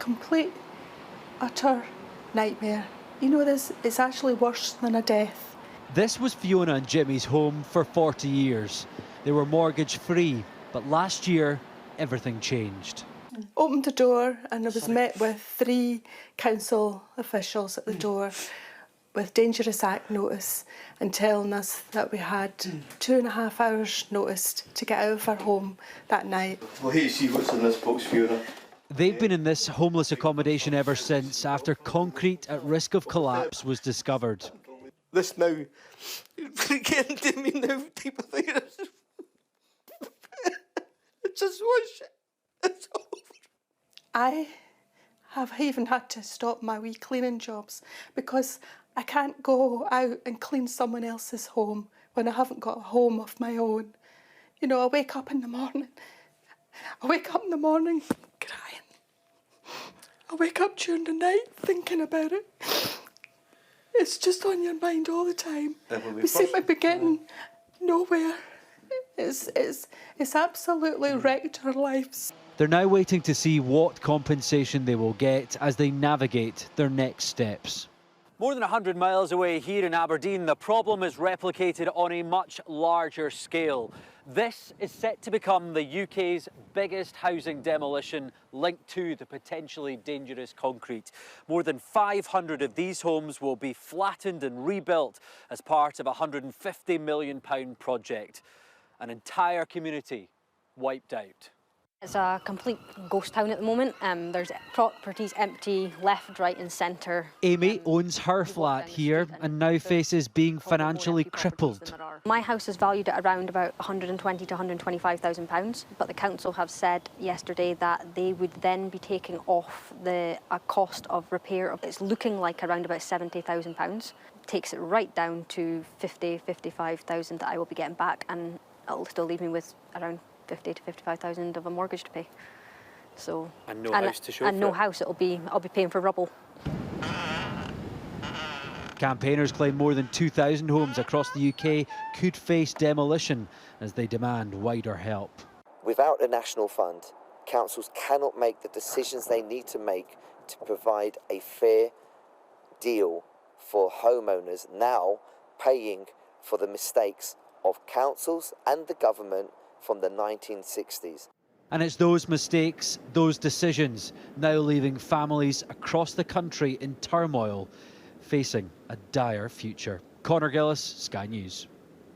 complete, utter nightmare. You know, this is actually worse than a death. This was Fiona and Jimmy's home for 40 years. They were mortgage free, but last year, everything changed. Opened the door and I was met with 3 council officials at the door with dangerous act notice and telling us that we had 2.5 hours notice to get out of our home that night. Well, here you see what's in this box, Fiona. They've been in this homeless accommodation ever since, after concrete at risk of collapse was discovered. This now, it's getting to me now, type of thing. It's just wash. It's over. I have even had to stop my wee cleaning jobs because I can't go out and clean someone else's home when I haven't got a home of my own. You know, I wake up in the morning crying. I wake up during the night thinking about it. It's just on your mind all the time. We seem to be getting nowhere. It's absolutely wrecked our lives. They're now waiting to see what compensation they will get as they navigate their next steps. More than 100 miles away here in Aberdeen, the problem is replicated on a much larger scale. This is set to become the UK's biggest housing demolition linked to the potentially dangerous concrete. More than 500 of these homes will be flattened and rebuilt as part of a £150 million project. An entire community wiped out. It's a complete ghost town at the moment. There's properties empty left, right and centre. Amy owns her flat here and now faces being financially crippled. My house is valued at around about £120,000 to £125,000, but the council have said yesterday that they would then be taking off a cost of repair. It's looking like around about £70,000. Takes it right down to 50, 55,000 that I will be getting back, and it'll still leave me with around 50 to 55,000 of a mortgage to pay. So and no house to show and for no it. house. I'll be paying for rubble. Campaigners claim more than 2,000 homes across the UK could face demolition as they demand wider help. Without a national fund, councils cannot make the decisions they need to make to provide a fair deal for homeowners now paying for the mistakes of councils and the government from the 1960s. And it's those mistakes, those decisions, now leaving families across the country in turmoil, facing a dire future. Conor Gillis, Sky News.